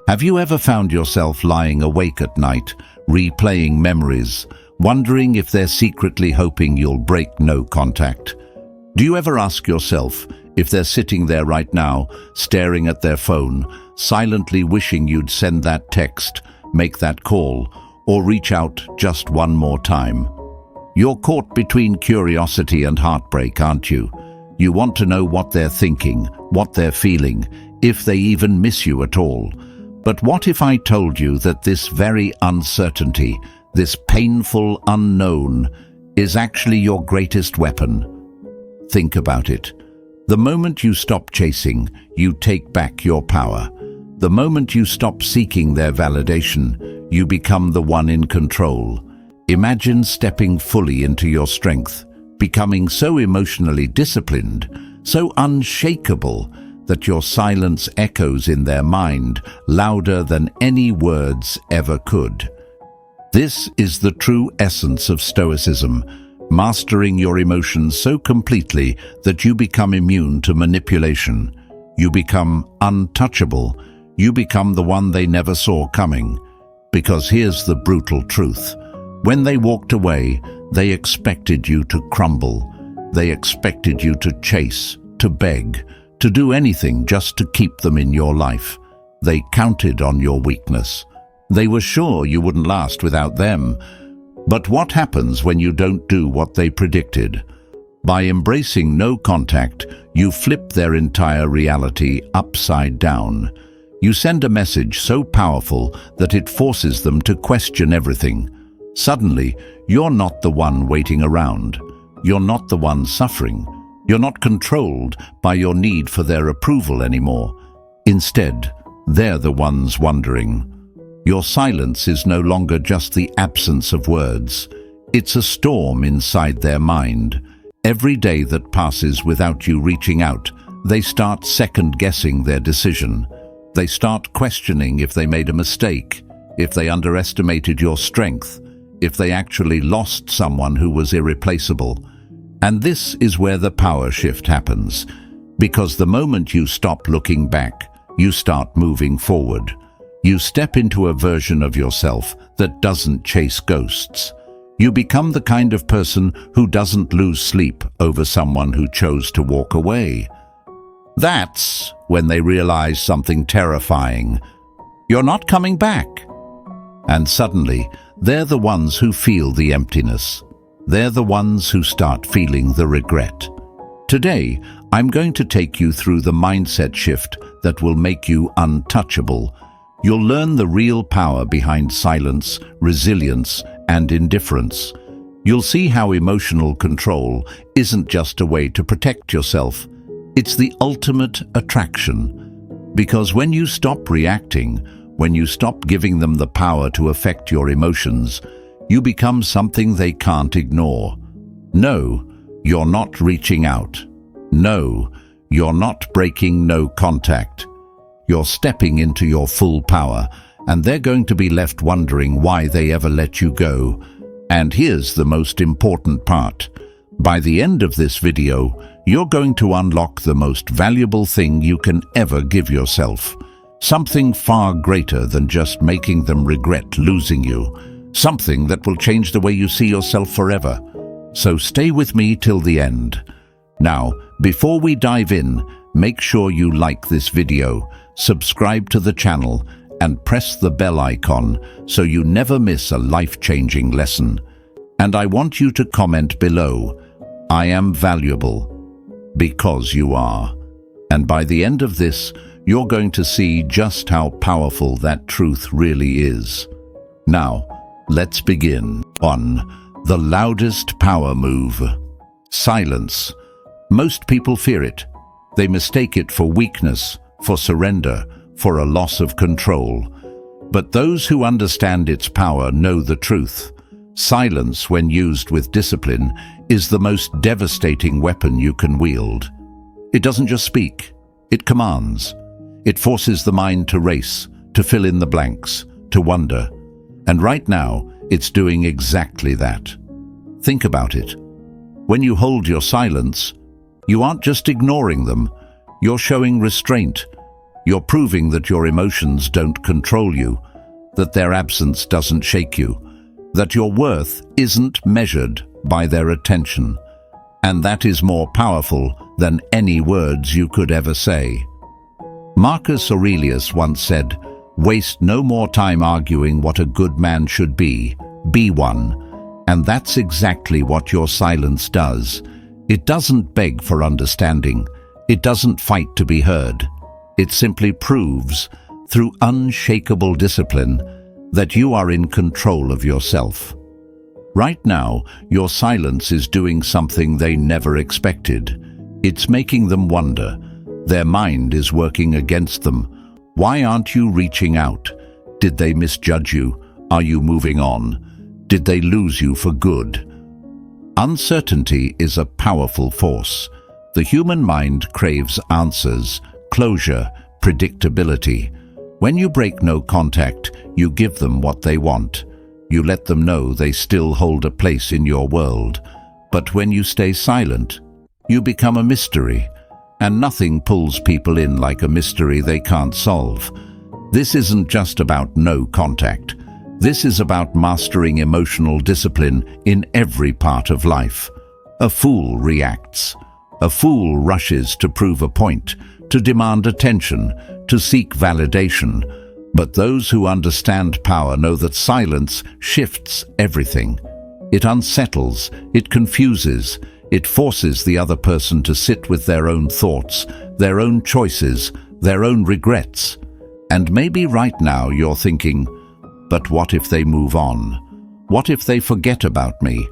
Have you ever found yourself lying awake at night, replaying memories, wondering if they're secretly hoping you'll break no contact? Do you ever ask yourself if they're sitting there right now, staring at their phone, silently wishing you'd send that text, make that call, or reach out just one more time? You're caught between curiosity and heartbreak, aren't you? You want to know what they're thinking, what they're feeling, if they even miss you at all. But what if I told you that this very uncertainty, this painful unknown, is actually your greatest weapon? Think about it. The moment you stop chasing, you take back your power. The moment you stop seeking their validation, you become the one in control. Imagine stepping fully into your strength, becoming so emotionally disciplined, so unshakable, that your silence echoes in their mind louder than any words ever could. This is the true essence of Stoicism, mastering your emotions so completely that you become immune to manipulation. You become untouchable. You become the one they never saw coming. Because here's the brutal truth. When they walked away, they expected you to crumble. They expected you to chase, to beg, to do anything just to keep them in your life. They counted on your weakness. They were sure you wouldn't last without them. But what happens when you don't do what they predicted? By embracing no contact, you flip their entire reality upside down. You send a message so powerful that it forces them to question everything. Suddenly, you're not the one waiting around. You're not the one suffering. You're not controlled by your need for their approval anymore. Instead, they're the ones wondering. Your silence is no longer just the absence of words. It's a storm inside their mind. Every day that passes without you reaching out, they start second-guessing their decision. They start questioning if they made a mistake, if they underestimated your strength, if they actually lost someone who was irreplaceable. And this is where the power shift happens. Because the moment you stop looking back, you start moving forward. You step into a version of yourself that doesn't chase ghosts. You become the kind of person who doesn't lose sleep over someone who chose to walk away. That's when they realize something terrifying. You're not coming back. And suddenly, they're the ones who feel the emptiness. They're the ones who start feeling the regret. Today, I'm going to take you through the mindset shift that will make you untouchable. You'll learn the real power behind silence, resilience, and indifference. You'll see how emotional control isn't just a way to protect yourself. It's the ultimate attraction. Because when you stop reacting, when you stop giving them the power to affect your emotions, you become something they can't ignore. No, you're not reaching out. No, you're not breaking no contact. You're stepping into your full power, and they're going to be left wondering why they ever let you go. And here's the most important part. By the end of this video, you're going to unlock the most valuable thing you can ever give yourself. Something far greater than just making them regret losing you. Something that will change the way you see yourself forever. So stay with me till the end. Now, before we dive in, make sure you like this video, subscribe to the channel, and press the bell icon so you never miss a life-changing lesson. And I want you to comment below, "I am valuable," because you are. And by the end of this, you're going to see just how powerful that truth really is. Now, let's begin. 1. The loudest power move. Silence. Most people fear it. They mistake it for weakness, for surrender, for a loss of control. But those who understand its power know the truth. Silence, when used with discipline, is the most devastating weapon you can wield. It doesn't just speak, it commands. It forces the mind to race, to fill in the blanks, to wonder. And right now, it's doing exactly that. Think about it. When you hold your silence, you aren't just ignoring them, you're showing restraint. You're proving that your emotions don't control you, that their absence doesn't shake you, that your worth isn't measured by their attention. And that is more powerful than any words you could ever say. Marcus Aurelius once said, "Waste no more time arguing what a good man should be one." And that's exactly what your silence does. It doesn't beg for understanding. It doesn't fight to be heard. It simply proves, through unshakable discipline, that you are in control of yourself. Right now, your silence is doing something they never expected. It's making them wonder. Their mind is working against them. Why aren't you reaching out? Did they misjudge you? Are you moving on? Did they lose you for good? Uncertainty is a powerful force. The human mind craves answers, closure, predictability. When you break no contact, you give them what they want. You let them know they still hold a place in your world. But when you stay silent, you become a mystery. And nothing pulls people in like a mystery they can't solve. This isn't just about no contact. This is about mastering emotional discipline in every part of life. A fool reacts. A fool rushes to prove a point, to demand attention, to seek validation. But those who understand power know that silence shifts everything. It unsettles, it confuses, it forces the other person to sit with their own thoughts, their own choices, their own regrets. And maybe right now you're thinking, but what if they move on? What if they forget about me?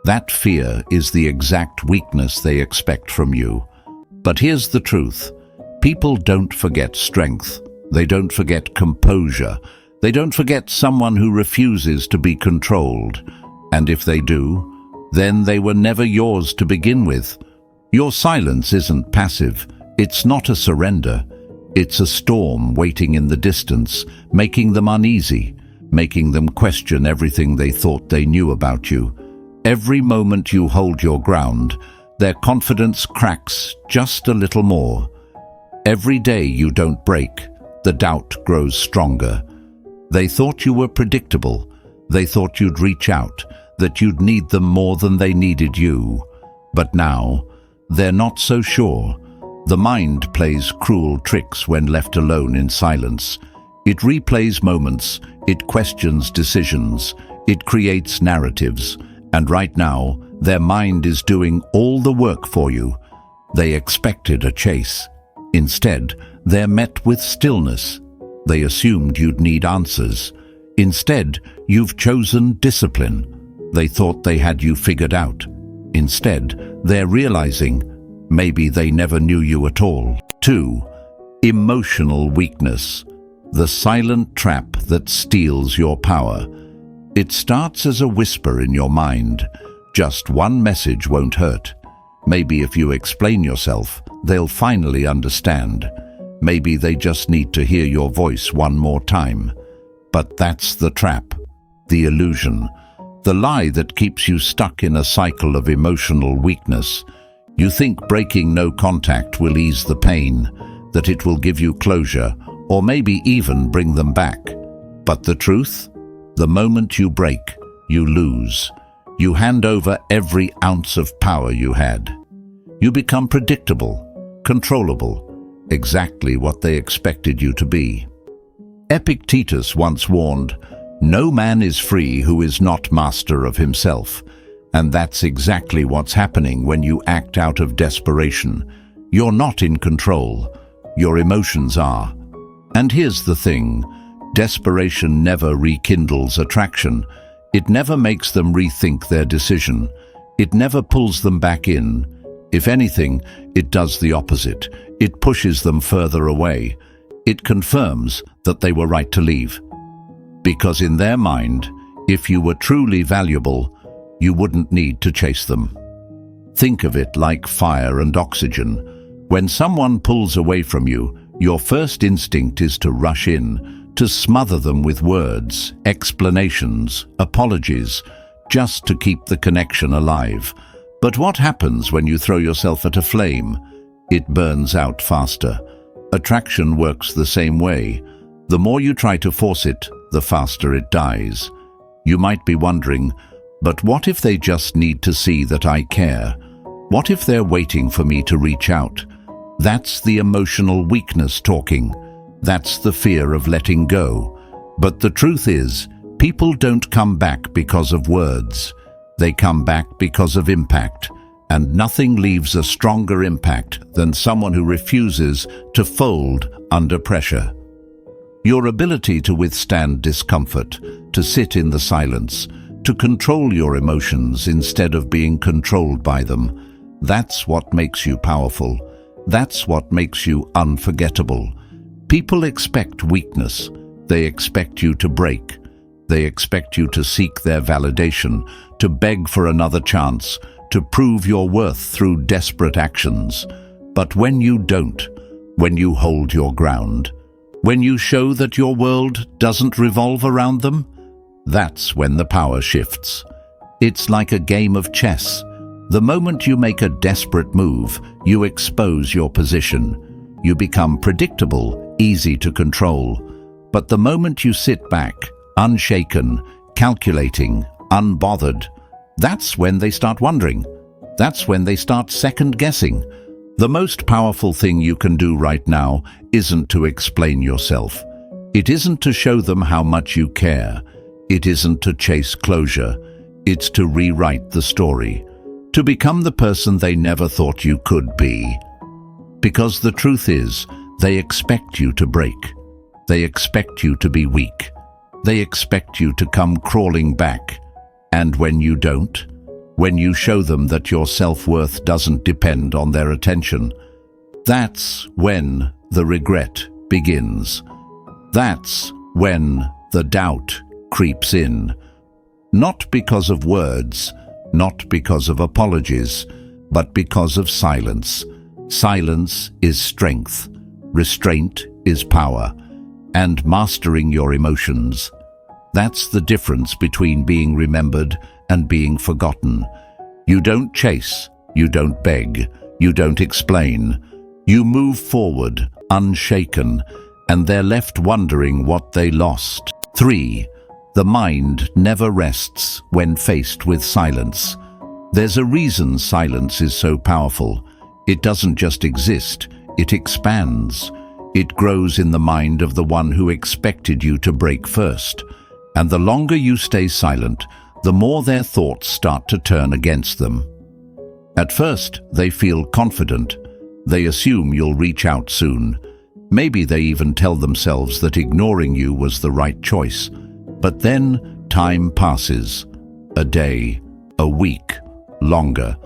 That fear is the exact weakness they expect from you. But here's the truth. People don't forget strength. They don't forget composure. They don't forget someone who refuses to be controlled. And if they do, then they were never yours to begin with. Your silence isn't passive. It's not a surrender. It's a storm waiting in the distance, making them uneasy, making them question everything they thought they knew about you. Every moment you hold your ground, their confidence cracks just a little more. Every day you don't break, the doubt grows stronger. They thought you were predictable. They thought you'd reach out, that you'd need them more than they needed you. But now, they're not so sure. The mind plays cruel tricks when left alone in silence. It replays moments, it questions decisions, it creates narratives. And right now, their mind is doing all the work for you. They expected a chase. Instead, they're met with stillness. They assumed you'd need answers. Instead, you've chosen discipline. They thought they had you figured out. Instead, they're realizing maybe they never knew you at all. 2. Emotional weakness. The silent trap that steals your power. It starts as a whisper in your mind. Just one message won't hurt. Maybe if you explain yourself, they'll finally understand. Maybe they just need to hear your voice one more time. But that's the trap, the illusion, the lie that keeps you stuck in a cycle of emotional weakness. You think breaking no contact will ease the pain, that it will give you closure, or maybe even bring them back. But the truth? The moment you break, you lose. You hand over every ounce of power you had. You become predictable, controllable, exactly what they expected you to be. Epictetus once warned, "No man is free who is not master of himself." And that's exactly what's happening when you act out of desperation. You're not in control. Your emotions are. And here's the thing. Desperation never rekindles attraction. It never makes them rethink their decision. It never pulls them back in. If anything, it does the opposite. It pushes them further away. It confirms that they were right to leave. Because in their mind, if you were truly valuable, you wouldn't need to chase them. Think of it like fire and oxygen. When someone pulls away from you, your first instinct is to rush in, to smother them with words, explanations, apologies, just to keep the connection alive. But what happens when you throw yourself at a flame? It burns out faster. Attraction works the same way. The more you try to force it, the faster it dies. You might be wondering, but what if they just need to see that I care? What if they're waiting for me to reach out? That's the emotional weakness talking. That's the fear of letting go. But the truth is, people don't come back because of words. They come back because of impact. And nothing leaves a stronger impact than someone who refuses to fold under pressure. Your ability to withstand discomfort, to sit in the silence, to control your emotions instead of being controlled by them, that's what makes you powerful. That's what makes you unforgettable. People expect weakness. They expect you to break. They expect you to seek their validation, to beg for another chance, to prove your worth through desperate actions. But when you don't, when you hold your ground, when you show that your world doesn't revolve around them, that's when the power shifts. It's like a game of chess. The moment you make a desperate move, you expose your position. You become predictable, easy to control. But the moment you sit back, unshaken, calculating, unbothered, that's when they start wondering. That's when they start second-guessing. The most powerful thing you can do right now isn't to explain yourself. It isn't to show them how much you care. It isn't to chase closure. It's to rewrite the story. To become the person they never thought you could be. Because the truth is, they expect you to break. They expect you to be weak. They expect you to come crawling back. And when you don't, when you show them that your self-worth doesn't depend on their attention, that's when the regret begins. That's when the doubt creeps in. Not because of words, not because of apologies, but because of silence. Silence is strength. Restraint is power. And mastering your emotions. That's the difference between being remembered and being forgotten. You don't chase, you don't beg, you don't explain. You move forward, unshaken, and they're left wondering what they lost. 3. The mind never rests when faced with silence. There's a reason silence is so powerful. It doesn't just exist, it expands. It grows in the mind of the one who expected you to break first. And the longer you stay silent, the more their thoughts start to turn against them. At first, they feel confident. They assume you'll reach out soon. Maybe they even tell themselves that ignoring you was the right choice. But then time passes. A day, a week, longer,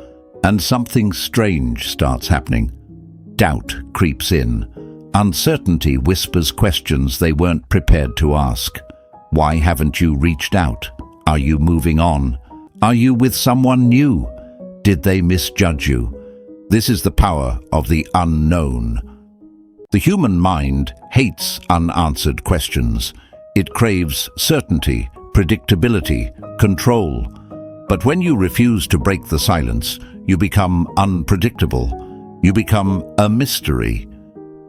and something strange starts happening. Doubt creeps in. Uncertainty whispers questions they weren't prepared to ask. Why haven't you reached out? Are you moving on? Are you with someone new? Did they misjudge you? This is the power of the unknown. The human mind hates unanswered questions. It craves certainty, predictability, control. But when you refuse to break the silence, you become unpredictable. You become a mystery.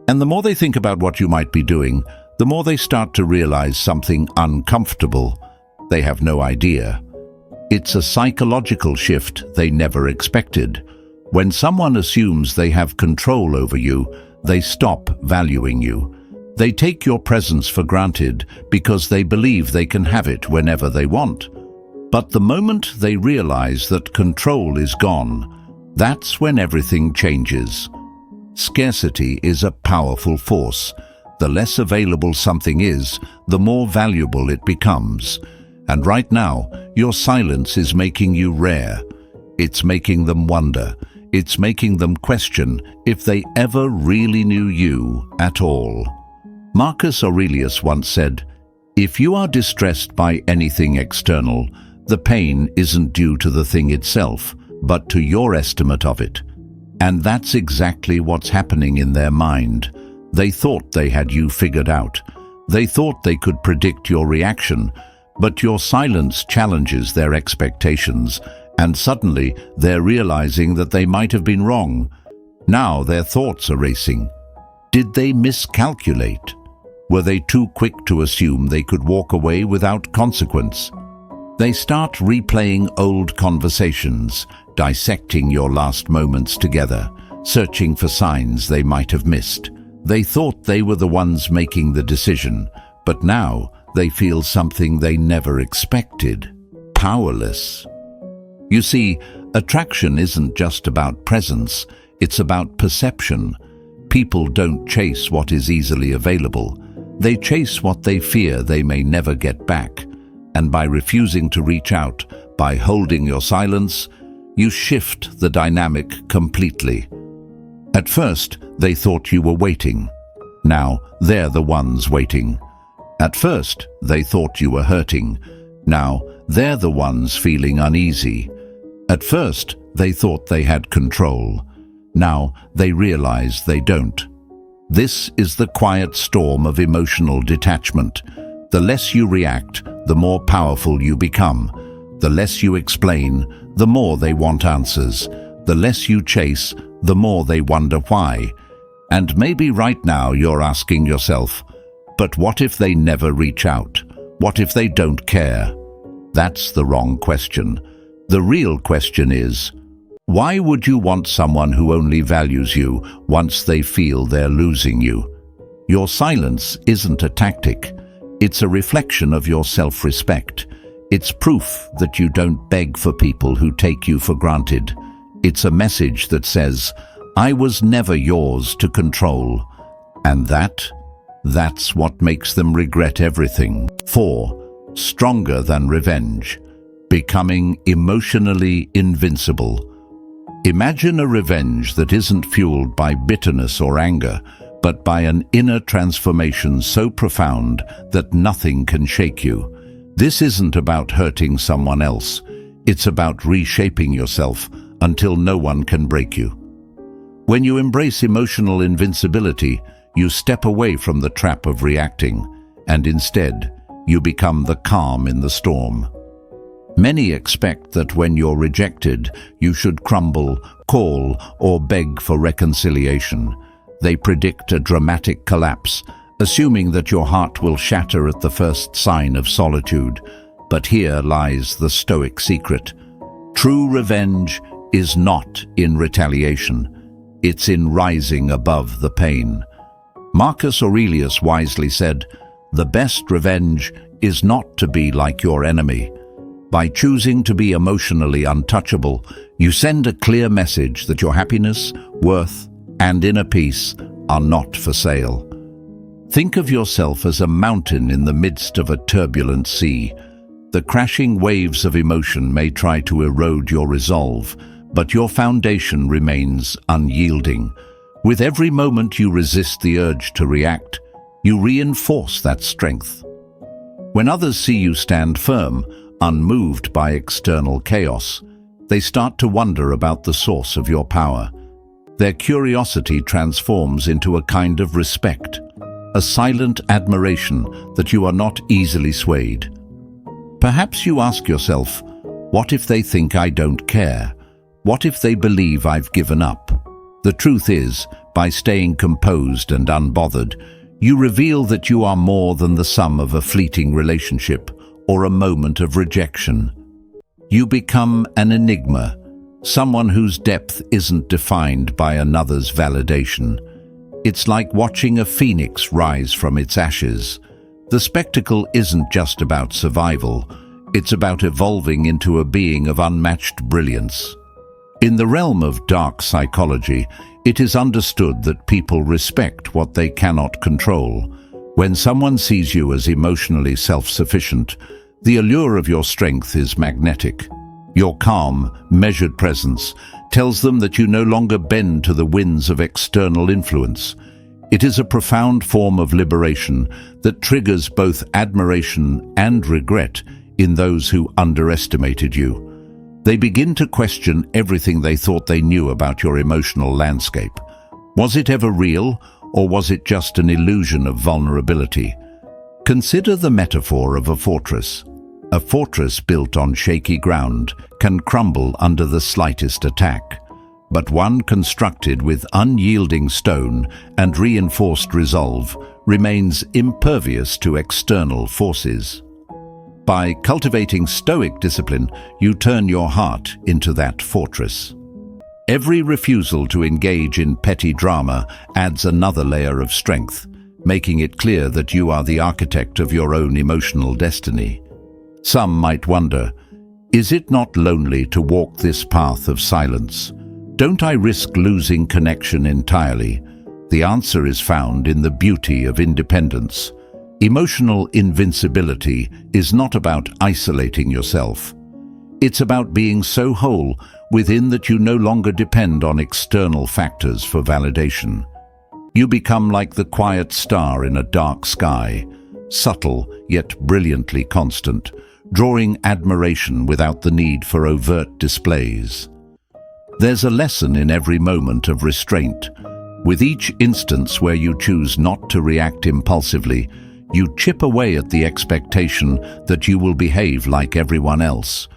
And the more they think about what you might be doing, the more they start to realize something uncomfortable. They have no idea. It's a psychological shift they never expected. When someone assumes they have control over you, they stop valuing you. They take your presence for granted because they believe they can have it whenever they want. But the moment they realize that control is gone, that's when everything changes. Scarcity is a powerful force. The less available something is, the more valuable it becomes. And right now, your silence is making you rare. It's making them wonder. It's making them question if they ever really knew you at all. Marcus Aurelius once said, "If you are distressed by anything external, the pain isn't due to the thing itself, but to your estimate of it." And that's exactly what's happening in their mind. They thought they had you figured out. They thought they could predict your reaction, but your silence challenges their expectations, and suddenly they're realizing that they might have been wrong. Now their thoughts are racing. Did they miscalculate? Were they too quick to assume they could walk away without consequence? They start replaying old conversations, dissecting your last moments together, searching for signs they might have missed. They thought they were the ones making the decision, but now they feel something they never expected: powerless. You see, attraction isn't just about presence, it's about perception. People don't chase what is easily available. They chase what they fear they may never get back. And by refusing to reach out, by holding your silence, you shift the dynamic completely. At first, they thought you were waiting. Now, they're the ones waiting. At first, they thought you were hurting. Now, they're the ones feeling uneasy. At first, they thought they had control. Now, they realize they don't. This is the quiet storm of emotional detachment. The less you react, the more powerful you become. The less you explain, the more they want answers. The less you chase, the more they wonder why. And maybe right now you're asking yourself, but what if they never reach out? What if they don't care? That's the wrong question. The real question is, why would you want someone who only values you once they feel they're losing you? Your silence isn't a tactic. It's a reflection of your self-respect. It's proof that you don't beg for people who take you for granted. It's a message that says, I was never yours to control. And that's what makes them regret everything. 4. Stronger than revenge. Becoming emotionally invincible. Imagine a revenge that isn't fueled by bitterness or anger, but by an inner transformation so profound that nothing can shake you. This isn't about hurting someone else. It's about reshaping yourself until no one can break you. When you embrace emotional invincibility, you step away from the trap of reacting, and instead, you become the calm in the storm. Many expect that when you're rejected, you should crumble, call, or beg for reconciliation. They predict a dramatic collapse, assuming that your heart will shatter at the first sign of solitude. But here lies the Stoic secret. True revenge is not in retaliation. It's in rising above the pain. Marcus Aurelius wisely said, "The best revenge is not to be like your enemy." By choosing to be emotionally untouchable, you send a clear message that your happiness, worth, and inner peace are not for sale. Think of yourself as a mountain in the midst of a turbulent sea. The crashing waves of emotion may try to erode your resolve, but your foundation remains unyielding. With every moment you resist the urge to react, you reinforce that strength. When others see you stand firm, unmoved by external chaos, they start to wonder about the source of your power. Their curiosity transforms into a kind of respect, a silent admiration that you are not easily swayed. Perhaps you ask yourself, what if they think I don't care? What if they believe I've given up? The truth is, by staying composed and unbothered, you reveal that you are more than the sum of a fleeting relationship or a moment of rejection. You become an enigma, someone whose depth isn't defined by another's validation. It's like watching a phoenix rise from its ashes. The spectacle isn't just about survival, it's about evolving into a being of unmatched brilliance. In the realm of dark psychology, it is understood that people respect what they cannot control. When someone sees you as emotionally self-sufficient, the allure of your strength is magnetic. Your calm, measured presence tells them that you no longer bend to the winds of external influence. It is a profound form of liberation that triggers both admiration and regret in those who underestimated you. They begin to question everything they thought they knew about your emotional landscape. Was it ever real, or was it just an illusion of vulnerability? Consider the metaphor of a fortress. A fortress built on shaky ground can crumble under the slightest attack. but one constructed with unyielding stone and reinforced resolve remains impervious to external forces. By cultivating Stoic discipline, you turn your heart into that fortress. Every refusal to engage in petty drama adds another layer of strength, making it clear that you are the architect of your own emotional destiny. Some might wonder, is it not lonely to walk this path of silence? Don't I risk losing connection entirely? The answer is found in the beauty of independence. Emotional invincibility is not about isolating yourself. It's about being so whole within that you no longer depend on external factors for validation. You become like the quiet star in a dark sky, subtle yet brilliantly constant, drawing admiration without the need for overt displays. There's a lesson in every moment of restraint. With each instance where you choose not to react impulsively, you chip away at the expectation that you will behave like everyone else.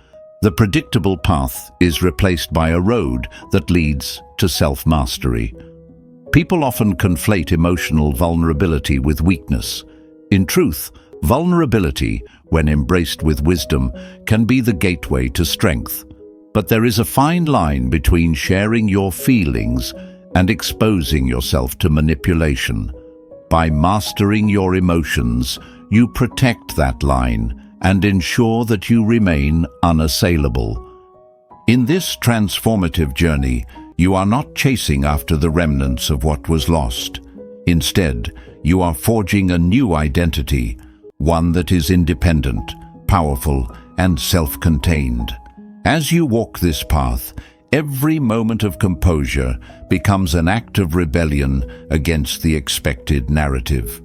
The predictable path is replaced by a road that leads to self-mastery. People often conflate emotional vulnerability with weakness. In truth, vulnerability, when embraced with wisdom, can be the gateway to strength. But there is a fine line between sharing your feelings and exposing yourself to manipulation. By mastering your emotions, you protect that line and ensure that you remain unassailable. In this transformative journey, you are not chasing after the remnants of what was lost. Instead, you are forging a new identity, one that is independent, powerful, and self-contained. As you walk this path, every moment of composure becomes an act of rebellion against the expected narrative.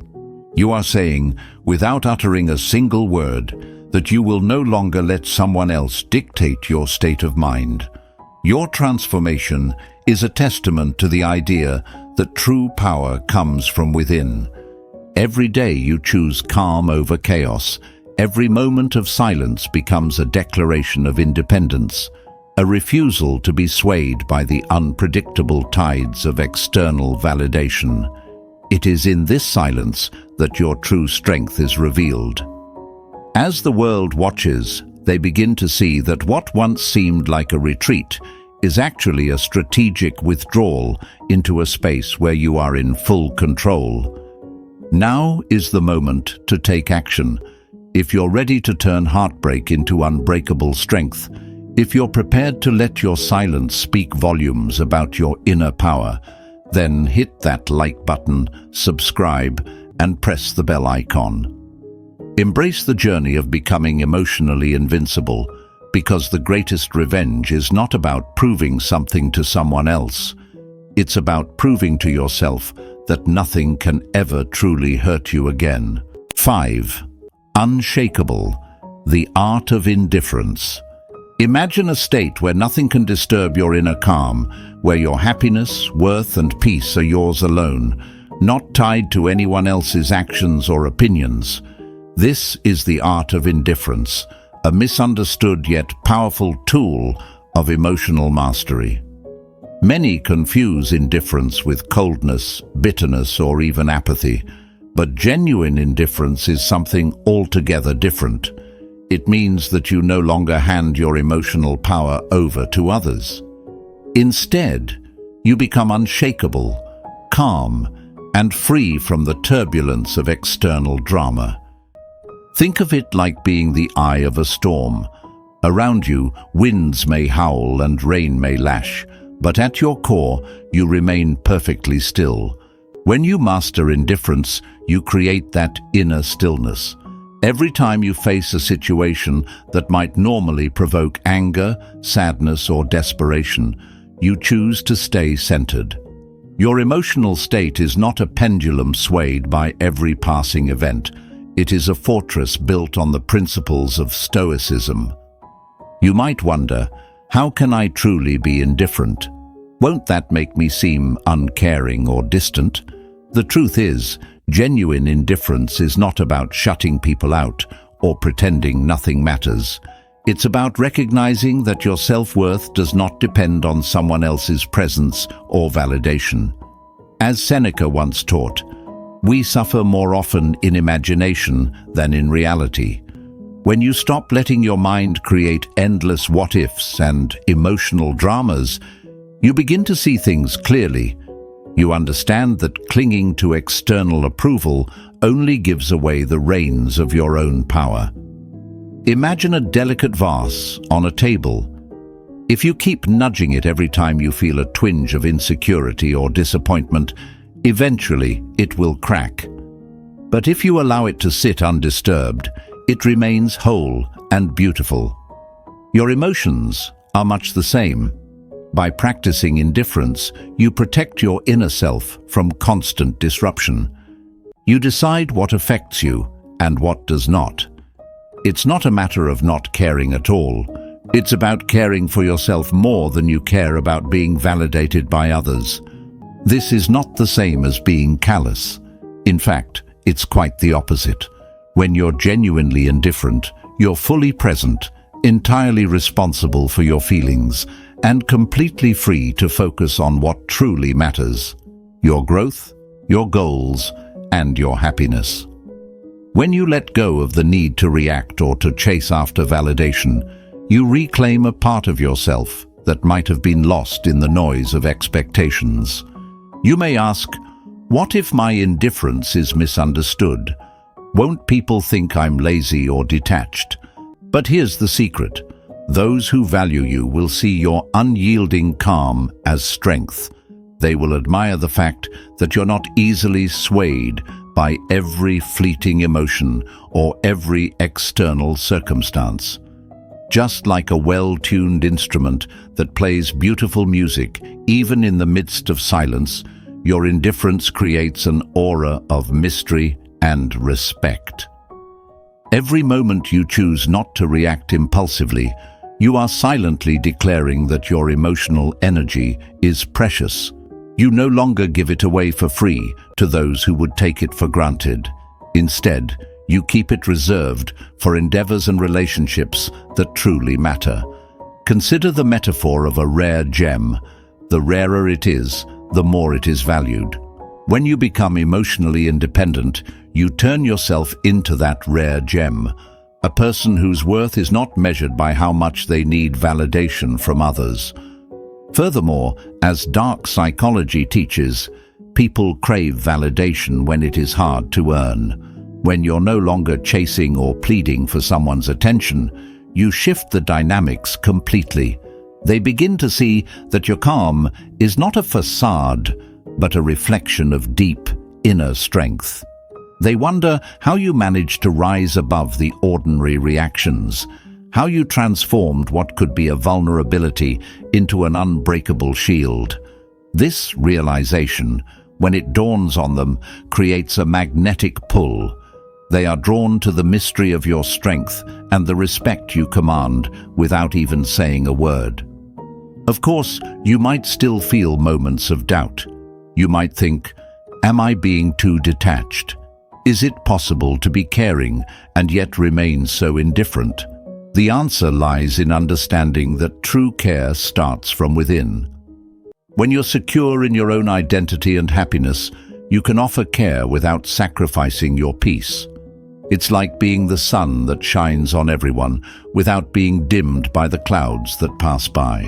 You are saying, without uttering a single word, that you will no longer let someone else dictate your state of mind. Your transformation is a testament to the idea that true power comes from within. Every day you choose calm over chaos. Every moment of silence becomes a declaration of independence, a refusal to be swayed by the unpredictable tides of external validation. It is in this silence that your true strength is revealed. As the world watches, they begin to see that what once seemed like a retreat is actually a strategic withdrawal into a space where you are in full control. Now is the moment to take action. If you're ready to turn heartbreak into unbreakable strength, if you're prepared to let your silence speak volumes about your inner power, then hit that like button, subscribe, and press the bell icon. Embrace the journey of becoming emotionally invincible, because the greatest revenge is not about proving something to someone else. It's about proving to yourself that nothing can ever truly hurt you again. 5. Unshakable, the art of indifference. Imagine a state where nothing can disturb your inner calm, where your happiness, worth, and peace are yours alone, not tied to anyone else's actions or opinions. This is the art of indifference, a misunderstood yet powerful tool of emotional mastery. Many confuse indifference with coldness, bitterness, or even apathy, but genuine indifference is something altogether different. It means that you no longer hand your emotional power over to others. Instead, you become unshakable, calm, and free from the turbulence of external drama. Think of it like being the eye of a storm. Around you, winds may howl and rain may lash, but at your core, you remain perfectly still. When you master indifference, you create that inner stillness. Every time you face a situation that might normally provoke anger, sadness, or desperation, you choose to stay centered. Your emotional state is not a pendulum swayed by every passing event. It is a fortress built on the principles of Stoicism. You might wonder, how can I truly be indifferent? Won't that make me seem uncaring or distant? The truth is, genuine indifference is not about shutting people out or pretending nothing matters. It's about recognizing that your self-worth does not depend on someone else's presence or validation. As Seneca once taught, we suffer more often in imagination than in reality. When you stop letting your mind create endless what-ifs and emotional dramas, you begin to see things clearly. You understand that clinging to external approval only gives away the reins of your own power. Imagine a delicate vase on a table. If you keep nudging it every time you feel a twinge of insecurity or disappointment, eventually it will crack. But if you allow it to sit undisturbed, it remains whole and beautiful. Your emotions are much the same. By practicing indifference, you protect your inner self from constant disruption. You decide what affects you and what does not. It's not a matter of not caring at all. It's about caring for yourself more than you care about being validated by others. This is not the same as being callous. In fact, it's quite the opposite. When you're genuinely indifferent, you're fully present, entirely responsible for your feelings, and completely free to focus on what truly matters: your growth, your goals, and your happiness. When you let go of the need to react or to chase after validation, you reclaim a part of yourself that might have been lost in the noise of expectations. You may ask, what if my indifference is misunderstood? Won't people think I'm lazy or detached? But here's the secret. Those who value you will see your unyielding calm as strength. They will admire the fact that you're not easily swayed by every fleeting emotion or every external circumstance. Just like a well-tuned instrument that plays beautiful music, even in the midst of silence, your indifference creates an aura of mystery and respect. Every moment you choose not to react impulsively, you are silently declaring that your emotional energy is precious. You no longer give it away for free to those who would take it for granted. Instead, you keep it reserved for endeavors and relationships that truly matter. Consider the metaphor of a rare gem. The rarer it is, the more it is valued. When you become emotionally independent, you turn yourself into that rare gem, a person whose worth is not measured by how much they need validation from others. Furthermore, as dark psychology teaches, people crave validation when it is hard to earn. When you're no longer chasing or pleading for someone's attention, you shift the dynamics completely. They begin to see that your calm is not a facade, but a reflection of deep, inner strength. They wonder how you managed to rise above the ordinary reactions, how you transformed what could be a vulnerability into an unbreakable shield. This realization, when it dawns on them, creates a magnetic pull. They are drawn to the mystery of your strength and the respect you command without even saying a word. Of course, you might still feel moments of doubt. You might think, am I being too detached? Is it possible to be caring and yet remain so indifferent? The answer lies in understanding that true care starts from within. When you're secure in your own identity and happiness, you can offer care without sacrificing your peace. It's like being the sun that shines on everyone without being dimmed by the clouds that pass by.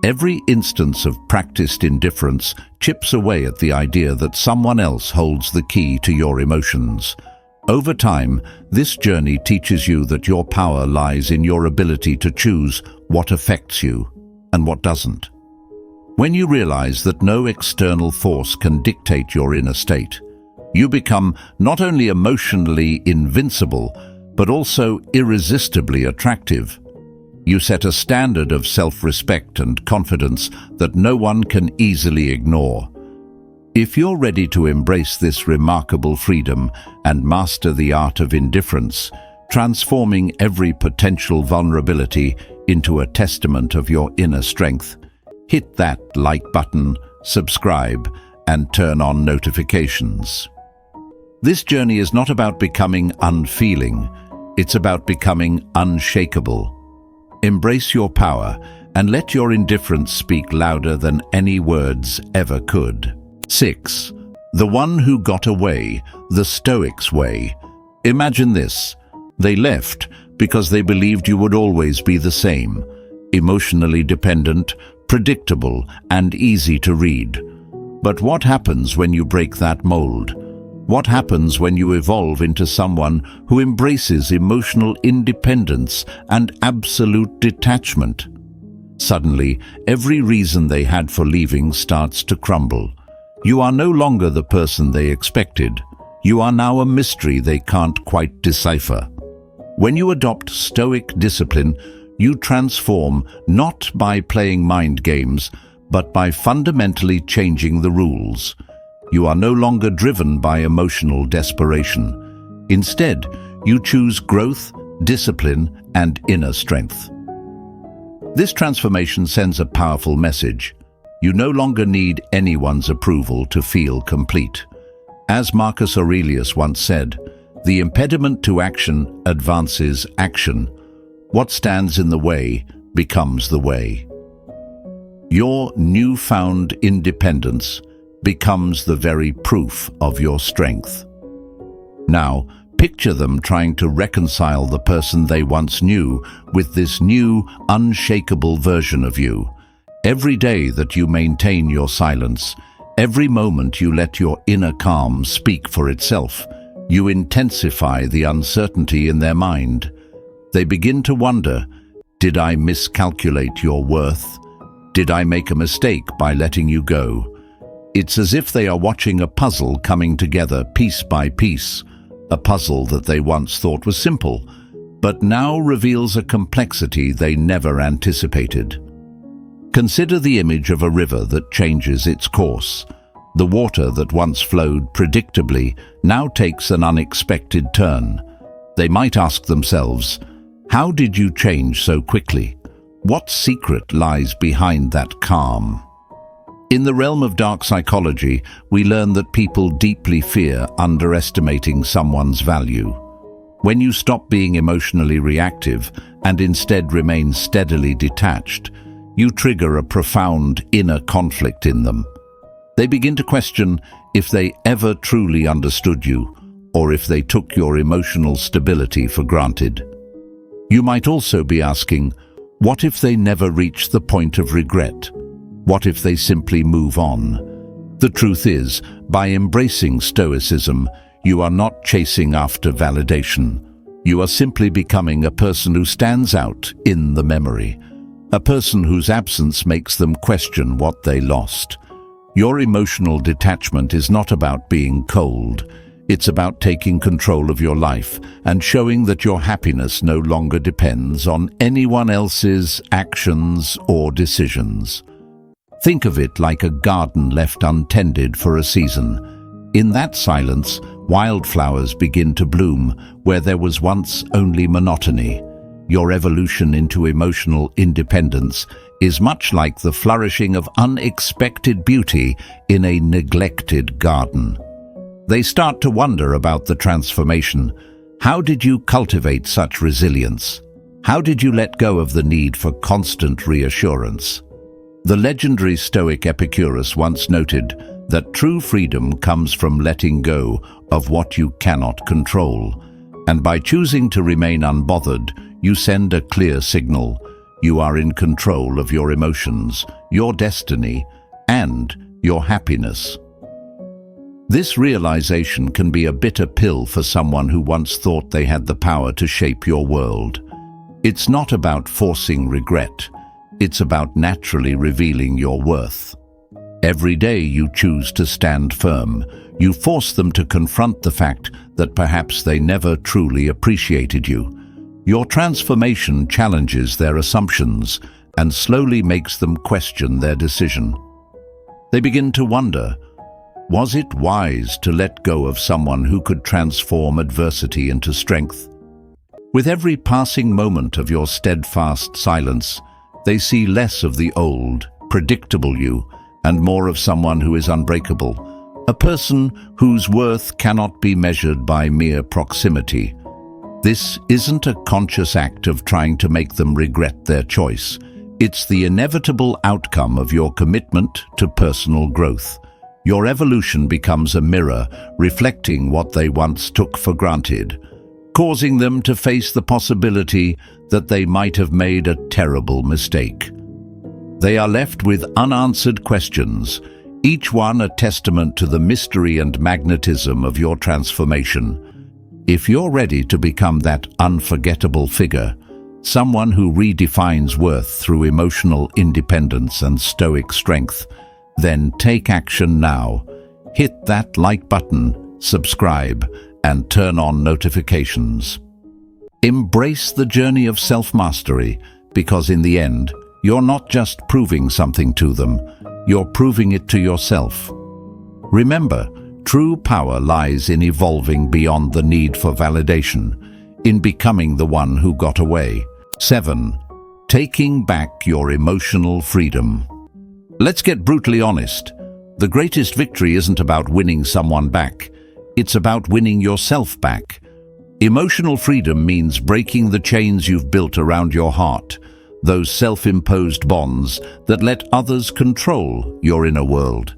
Every instance of practiced indifference chips away at the idea that someone else holds the key to your emotions. Over time, this journey teaches you that your power lies in your ability to choose what affects you and what doesn't. When you realize that no external force can dictate your inner state, you become not only emotionally invincible, but also irresistibly attractive. You set a standard of self-respect and confidence that no one can easily ignore. If you're ready to embrace this remarkable freedom and master the art of indifference, transforming every potential vulnerability into a testament of your inner strength, hit that like button, subscribe, and turn on notifications. This journey is not about becoming unfeeling, it's about becoming unshakable. Embrace your power and let your indifference speak louder than any words ever could. 6. The one who got away, the Stoics' way. Imagine this. They left because they believed you would always be the same, emotionally dependent, predictable, and easy to read. But what happens when you break that mold? What happens when you evolve into someone who embraces emotional independence and absolute detachment? Suddenly, every reason they had for leaving starts to crumble. You are no longer the person they expected. You are now a mystery they can't quite decipher. When you adopt Stoic discipline, you transform not by playing mind games, but by fundamentally changing the rules. You are no longer driven by emotional desperation. Instead, you choose growth, discipline, and inner strength. This transformation sends a powerful message. You no longer need anyone's approval to feel complete. As Marcus Aurelius once said, "The impediment to action advances action. What stands in the way becomes the way." Your newfound independence becomes the very proof of your strength. Now, picture them trying to reconcile the person they once knew with this new, unshakable version of you. Every day that you maintain your silence, every moment you let your inner calm speak for itself, you intensify the uncertainty in their mind. They begin to wonder, did I miscalculate your worth? Did I make a mistake by letting you go? It's as if they are watching a puzzle coming together piece by piece, a puzzle that they once thought was simple, but now reveals a complexity they never anticipated. Consider the image of a river that changes its course. The water that once flowed predictably now takes an unexpected turn. They might ask themselves, how did you change so quickly? What secret lies behind that calm? In the realm of dark psychology, we learn that people deeply fear underestimating someone's value. When you stop being emotionally reactive and instead remain steadily detached, you trigger a profound inner conflict in them. They begin to question if they ever truly understood you, or if they took your emotional stability for granted. You might also be asking, what if they never reach the point of regret? What if they simply move on? The truth is, by embracing Stoicism, you are not chasing after validation. You are simply becoming a person who stands out in the memory, a person whose absence makes them question what they lost. Your emotional detachment is not about being cold. It's about taking control of your life and showing that your happiness no longer depends on anyone else's actions or decisions. Think of it like a garden left untended for a season. In that silence, wildflowers begin to bloom where there was once only monotony. Your evolution into emotional independence is much like the flourishing of unexpected beauty in a neglected garden. They start to wonder about the transformation. How did you cultivate such resilience? How did you let go of the need for constant reassurance? The legendary Stoic Epicurus once noted that true freedom comes from letting go of what you cannot control. And by choosing to remain unbothered, you send a clear signal. You are in control of your emotions, your destiny, and your happiness. This realization can be a bitter pill for someone who once thought they had the power to shape your world. It's not about forcing regret. It's about naturally revealing your worth. Every day you choose to stand firm. You force them to confront the fact that perhaps they never truly appreciated you. Your transformation challenges their assumptions and slowly makes them question their decision. They begin to wonder, was it wise to let go of someone who could transform adversity into strength? With every passing moment of your steadfast silence, they see less of the old, predictable you and more of someone who is unbreakable, a person whose worth cannot be measured by mere proximity. This isn't a conscious act of trying to make them regret their choice. It's the inevitable outcome of your commitment to personal growth. Your evolution becomes a mirror, reflecting what they once took for granted, causing them to face the possibility that they might have made a terrible mistake. They are left with unanswered questions, each one a testament to the mystery and magnetism of your transformation. If you're ready to become that unforgettable figure, someone who redefines worth through emotional independence and stoic strength, then take action now. Hit that like button, subscribe, and turn on notifications. Embrace the journey of self-mastery, because in the end, you're not just proving something to them, you're proving it to yourself. Remember, true power lies in evolving beyond the need for validation, in becoming the one who got away. 7. Taking back your emotional freedom. Let's get brutally honest. The greatest victory isn't about winning someone back. It's about winning yourself back. Emotional freedom means breaking the chains you've built around your heart, those self-imposed bonds that let others control your inner world.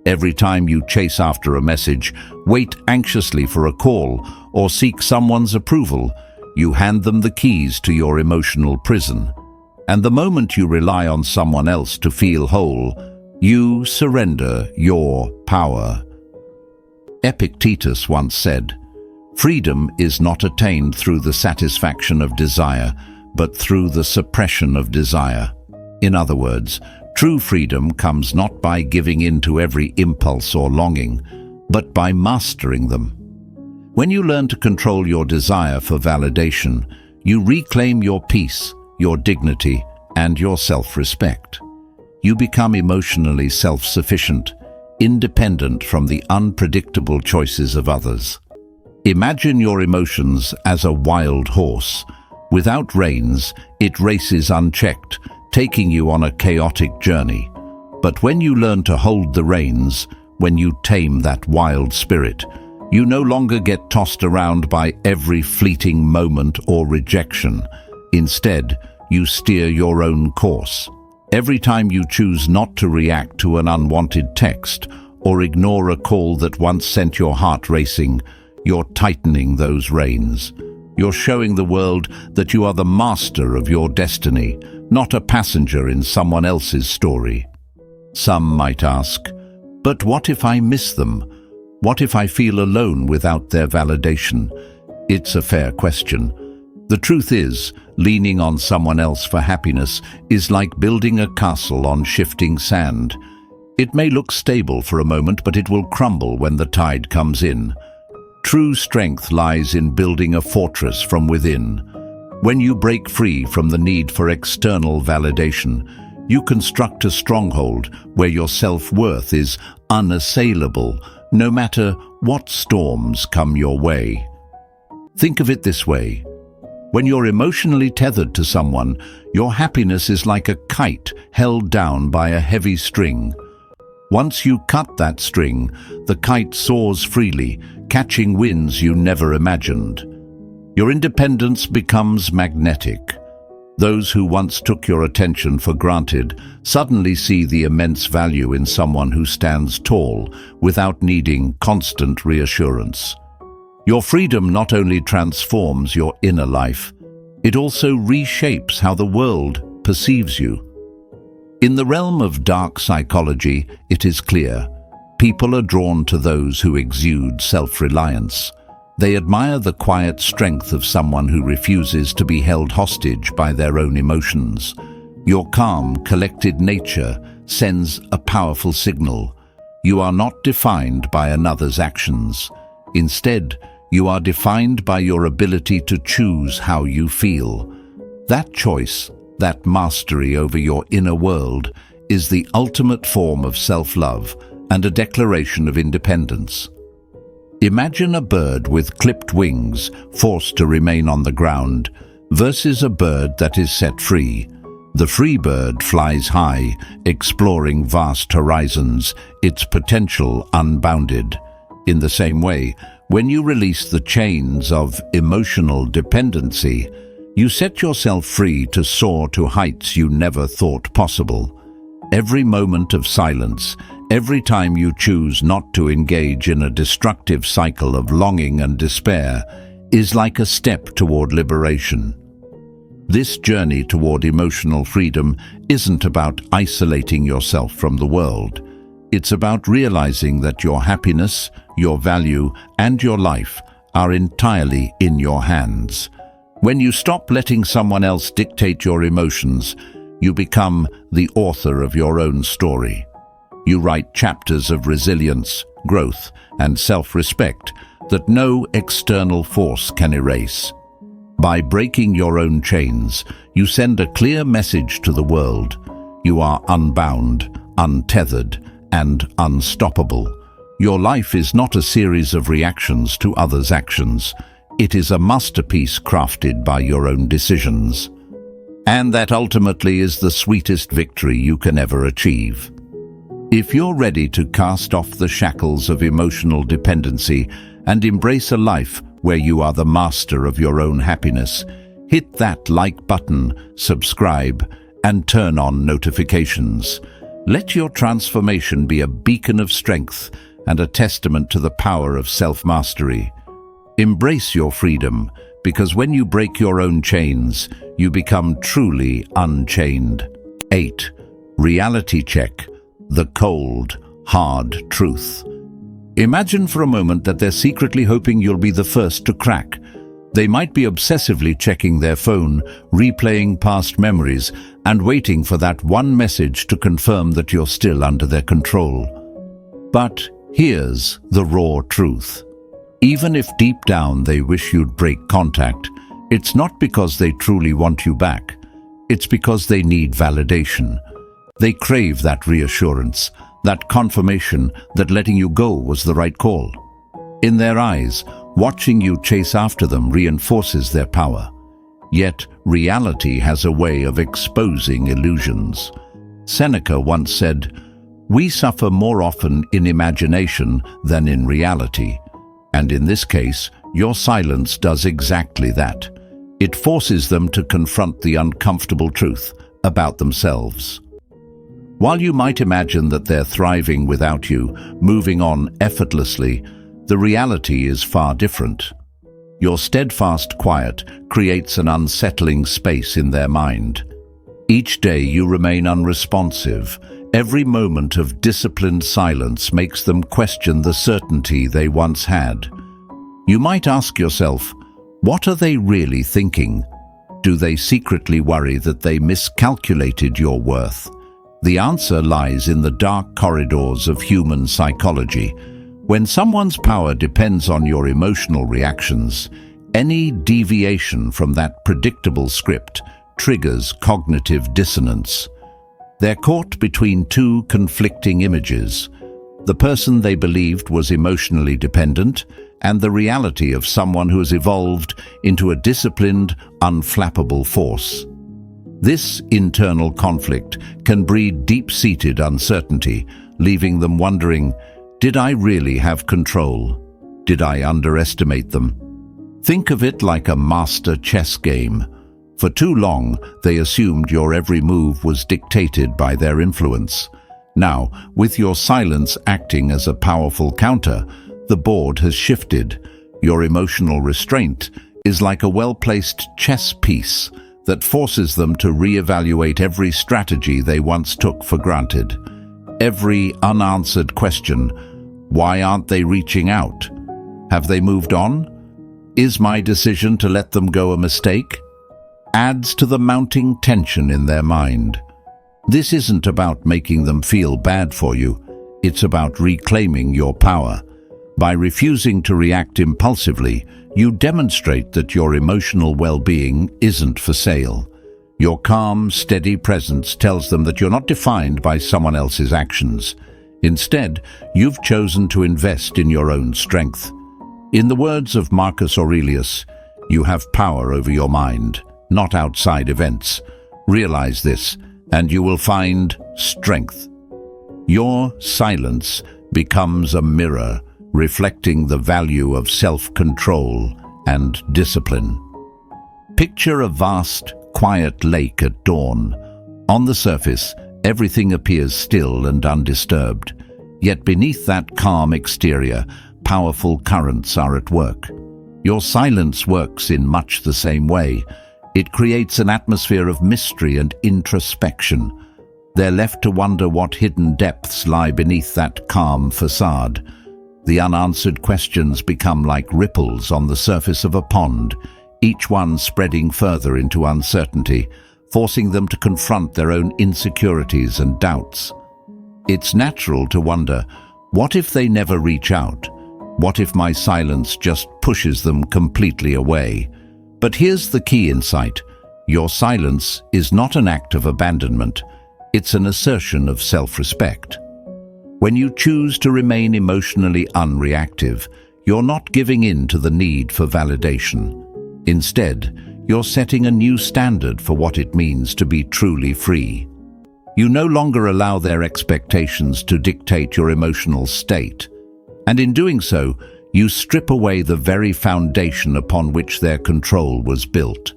Every time you chase after a message, wait anxiously for a call, or seek someone's approval, you hand them the keys to your emotional prison. And the moment you rely on someone else to feel whole, you surrender your power. Epictetus once said, "Freedom is not attained through the satisfaction of desire, but through the suppression of desire." In other words, true freedom comes not by giving in to every impulse or longing, but by mastering them. When you learn to control your desire for validation, you reclaim your peace, your dignity, and your self-respect. You become emotionally self-sufficient, independent from the unpredictable choices of others. Imagine your emotions as a wild horse. Without reins, it races unchecked, taking you on a chaotic journey. But when you learn to hold the reins, when you tame that wild spirit, you no longer get tossed around by every fleeting moment or rejection. Instead, you steer your own course. Every time you choose not to react to an unwanted text or ignore a call that once sent your heart racing, you're tightening those reins. You're showing the world that you are the master of your destiny, not a passenger in someone else's story. Some might ask, but what if I miss them? What if I feel alone without their validation? It's a fair question. The truth is, leaning on someone else for happiness is like building a castle on shifting sand. It may look stable for a moment, but it will crumble when the tide comes in. True strength lies in building a fortress from within. When you break free from the need for external validation, you construct a stronghold where your self-worth is unassailable, no matter what storms come your way. Think of it this way. When you're emotionally tethered to someone, your happiness is like a kite held down by a heavy string. Once you cut that string, the kite soars freely, catching winds you never imagined. Your independence becomes magnetic. Those who once took your attention for granted suddenly see the immense value in someone who stands tall without needing constant reassurance. Your freedom not only transforms your inner life, it also reshapes how the world perceives you. In the realm of dark psychology, it is clear, people are drawn to those who exude self-reliance. They admire the quiet strength of someone who refuses to be held hostage by their own emotions. Your calm, collected nature sends a powerful signal. You are not defined by another's actions. Instead, you are defined by your ability to choose how you feel. That choice, that mastery over your inner world, is the ultimate form of self-love and a declaration of independence. Imagine a bird with clipped wings, forced to remain on the ground, versus a bird that is set free. The free bird flies high, exploring vast horizons, its potential unbounded. In the same way, When you release the chains of emotional dependency, you set yourself free to soar to heights you never thought possible. Every moment of silence, every time you choose not to engage in a destructive cycle of longing and despair, is like a step toward liberation. This journey toward emotional freedom isn't about isolating yourself from the world. It's about realizing that your happiness, your value, and your life are entirely in your hands. When you stop letting someone else dictate your emotions, you become the author of your own story. You write chapters of resilience, growth, and self-respect that no external force can erase. By breaking your own chains, you send a clear message to the world. You are unbound, untethered, and unstoppable. Your life is not a series of reactions to others' actions. It is a masterpiece crafted by your own decisions. And that ultimately is the sweetest victory you can ever achieve. If you're ready to cast off the shackles of emotional dependency and embrace a life where you are the master of your own happiness, hit that like button, subscribe, and turn on notifications. Let your transformation be a beacon of strength and a testament to the power of self-mastery. Embrace your freedom, because when you break your own chains, you become truly unchained. 8. Reality check. The cold, hard truth. Imagine for a moment that they're secretly hoping you'll be the first to crack. They might be obsessively checking their phone, replaying past memories, and waiting for that one message to confirm that you're still under their control. But here's the raw truth. Even if deep down they wish you'd break contact, it's not because they truly want you back. It's because they need validation. They crave that reassurance, that confirmation that letting you go was the right call. In their eyes, watching you chase after them reinforces their power. Yet, reality has a way of exposing illusions. Seneca once said, "We suffer more often in imagination than in reality." And in this case, your silence does exactly that. It forces them to confront the uncomfortable truth about themselves. While you might imagine that they're thriving without you, moving on effortlessly, the reality is far different. Your steadfast quiet creates an unsettling space in their mind. Each day you remain unresponsive. Every moment of disciplined silence makes them question the certainty they once had. You might ask yourself, what are they really thinking? Do they secretly worry that they miscalculated your worth? The answer lies in the dark corridors of human psychology. When someone's power depends on your emotional reactions, any deviation from that predictable script triggers cognitive dissonance. They're caught between two conflicting images: the person they believed was emotionally dependent and the reality of someone who has evolved into a disciplined, unflappable force. This internal conflict can breed deep-seated uncertainty, leaving them wondering, did I really have control? Did I underestimate them? Think of it like a master chess game. For too long, they assumed your every move was dictated by their influence. Now, with your silence acting as a powerful counter, the board has shifted. Your emotional restraint is like a well-placed chess piece that forces them to reevaluate every strategy they once took for granted. Every unanswered question: why aren't they reaching out? Have they moved on? Is my decision to let them go a mistake? Adds to the mounting tension in their mind. This isn't about making them feel bad for you. It's about reclaiming your power. By refusing to react impulsively, you demonstrate that your emotional well-being isn't for sale. Your calm, steady presence tells them that you're not defined by someone else's actions. Instead, you've chosen to invest in your own strength. In the words of Marcus Aurelius, you have power over your mind, not outside events. Realize this, and you will find strength. Your silence becomes a mirror, reflecting the value of self-control and discipline. Picture a vast, quiet lake at dawn. On the surface, everything appears still and undisturbed. Yet beneath that calm exterior, powerful currents are at work. Your silence works in much the same way. It creates an atmosphere of mystery and introspection. They're left to wonder what hidden depths lie beneath that calm facade. The unanswered questions become like ripples on the surface of a pond, each one spreading further into uncertainty, forcing them to confront their own insecurities and doubts. It's natural to wonder, what if they never reach out? What if my silence just pushes them completely away? But here's the key insight. Your silence is not an act of abandonment. It's an assertion of self-respect. When you choose to remain emotionally unreactive, you're not giving in to the need for validation. Instead, you're setting a new standard for what it means to be truly free. You no longer allow their expectations to dictate your emotional state, and in doing so, you strip away the very foundation upon which their control was built.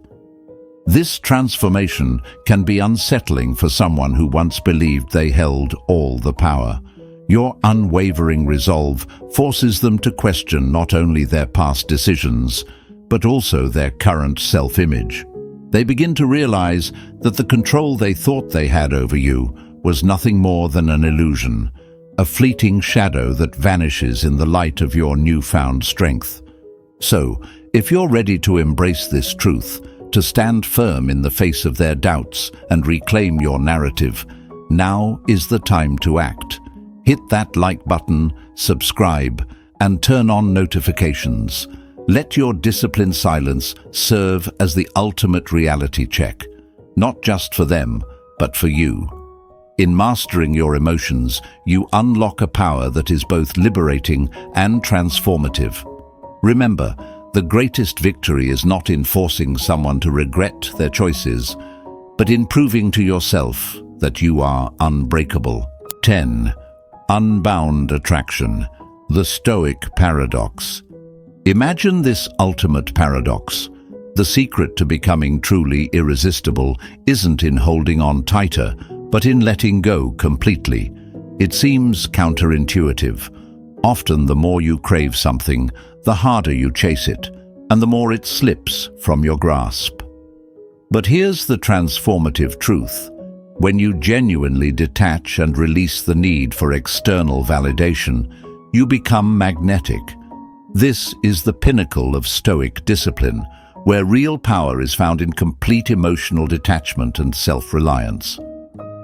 This transformation can be unsettling for someone who once believed they held all the power. Your unwavering resolve forces them to question not only their past decisions, but also their current self-image. They begin to realize that the control they thought they had over you was nothing more than an illusion, a fleeting shadow that vanishes in the light of your newfound strength. So, if you're ready to embrace this truth, to stand firm in the face of their doubts and reclaim your narrative, now is the time to act. Hit that like button, subscribe, and turn on notifications. Let your disciplined silence serve as the ultimate reality check, not just for them, but for you. In mastering your emotions, you unlock a power that is both liberating and transformative. Remember, the greatest victory is not in forcing someone to regret their choices, but in proving to yourself that you are unbreakable. 10. Unbound attraction, the Stoic paradox. Imagine this ultimate paradox. The secret to becoming truly irresistible isn't in holding on tighter, but in letting go completely. It seems counterintuitive. Often the more you crave something, the harder you chase it, and the more it slips from your grasp. But here's the transformative truth. When you genuinely detach and release the need for external validation, you become magnetic. This is the pinnacle of Stoic discipline, where real power is found in complete emotional detachment and self-reliance.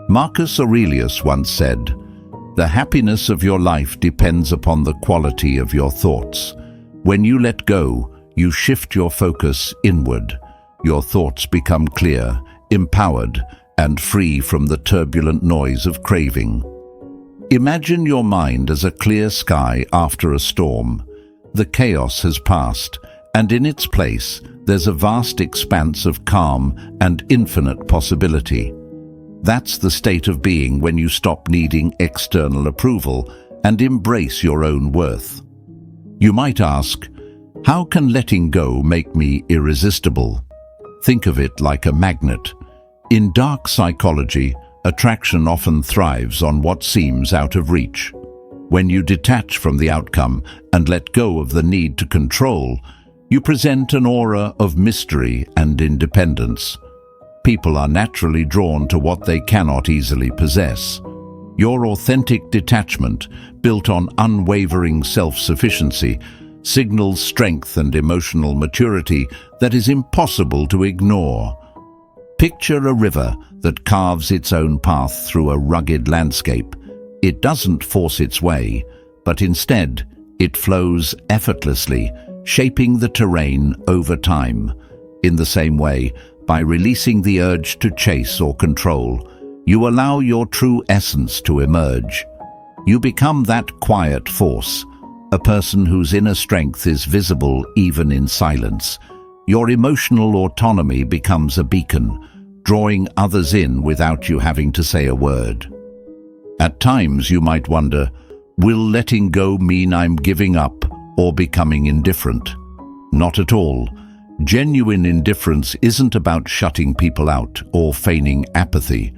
Marcus Aurelius once said, "The happiness of your life depends upon the quality of your thoughts. When you let go, you shift your focus inward. Your thoughts become clear, empowered, and free from the turbulent noise of craving." Imagine your mind as a clear sky after a storm. The chaos has passed, and in its place, there's a vast expanse of calm and infinite possibility. That's the state of being when you stop needing external approval and embrace your own worth. You might ask, how can letting go make me irresistible? Think of it like a magnet. In dark psychology, attraction often thrives on what seems out of reach. When you detach from the outcome and let go of the need to control, you present an aura of mystery and independence. People are naturally drawn to what they cannot easily possess. Your authentic detachment, built on unwavering self-sufficiency, signals strength and emotional maturity that is impossible to ignore. Picture a river that carves its own path through a rugged landscape. It doesn't force its way, but instead, it flows effortlessly, shaping the terrain over time. In the same way, by releasing the urge to chase or control, you allow your true essence to emerge. You become that quiet force, a person whose inner strength is visible even in silence. Your emotional autonomy becomes a beacon, drawing others in without you having to say a word. At times you might wonder, Will letting go mean I'm giving up or becoming indifferent? Not at all. Genuine indifference isn't about shutting people out or feigning apathy.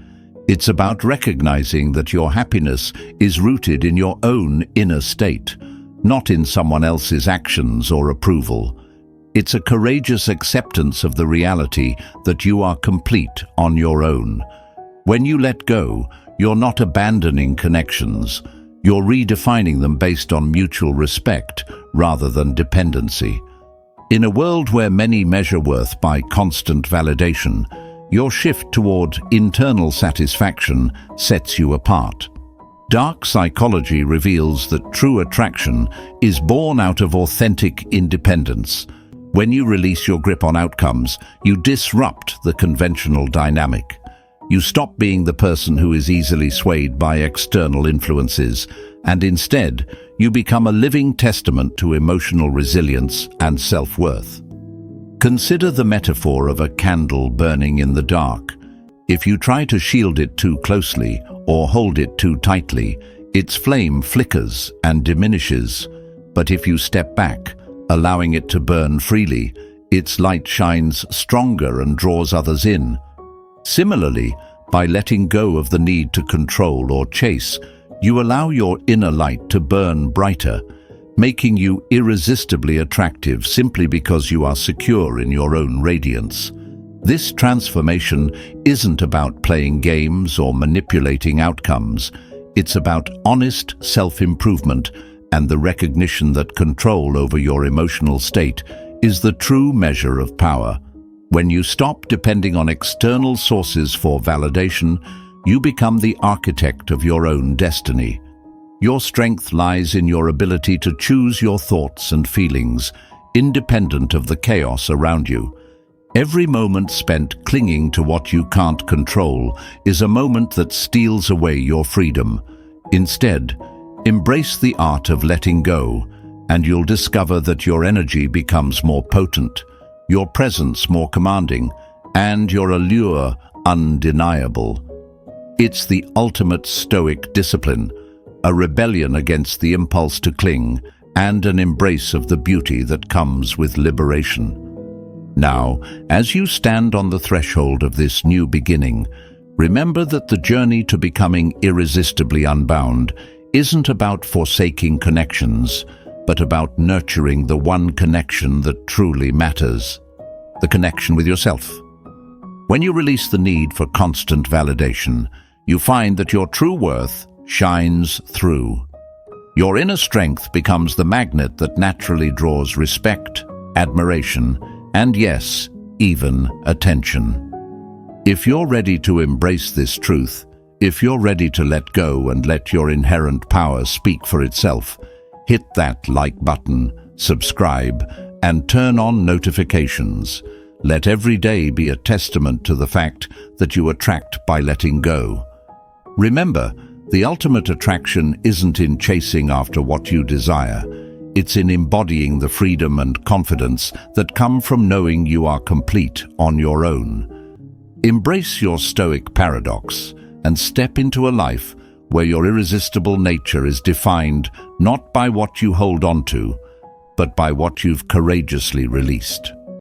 It's about recognizing that your happiness is rooted in your own inner state, not in someone else's actions or approval. It's a courageous acceptance of the reality that you are complete on your own. When you let go, you're not abandoning connections. You're redefining them based on mutual respect rather than dependency. In a world where many measure worth by constant validation, your shift toward internal satisfaction sets you apart. Dark psychology reveals that true attraction is born out of authentic independence. When you release your grip on outcomes, you disrupt the conventional dynamic. You stop being the person who is easily swayed by external influences, and instead, you become a living testament to emotional resilience and self-worth. Consider the metaphor of a candle burning in the dark. If you try to shield it too closely or hold it too tightly, its flame flickers and diminishes. But if you step back, allowing it to burn freely, its light shines stronger and draws others in. Similarly, by letting go of the need to control or chase, you allow your inner light to burn brighter, making you irresistibly attractive simply because you are secure in your own radiance. This transformation isn't about playing games or manipulating outcomes. It's about honest self-improvement and the recognition that control over your emotional state is the true measure of power. When you stop depending on external sources for validation, you become the architect of your own destiny. Your strength lies in your ability to choose your thoughts and feelings, independent of the chaos around you. Every moment spent clinging to what you can't control is a moment that steals away your freedom. Instead, embrace the art of letting go, and you'll discover that your energy becomes more potent, your presence more commanding, and your allure undeniable. It's the ultimate Stoic discipline, a rebellion against the impulse to cling, and an embrace of the beauty that comes with liberation. Now, as you stand on the threshold of this new beginning, remember that the journey to becoming irresistibly unbound isn't about forsaking connections, but about nurturing the one connection that truly matters, the connection with yourself. When you release the need for constant validation, you find that your true worth shines through. Your inner strength becomes the magnet that naturally draws respect, admiration, and yes, even attention. If you're ready to embrace this truth, if you're ready to let go and let your inherent power speak for itself, hit that like button, subscribe, and turn on notifications. Let every day be a testament to the fact that you attract by letting go. Remember, the ultimate attraction isn't in chasing after what you desire. It's in embodying the freedom and confidence that come from knowing you are complete on your own. Embrace your Stoic paradox and step into a life where your irresistible nature is defined not by what you hold on to, but by what you've courageously released.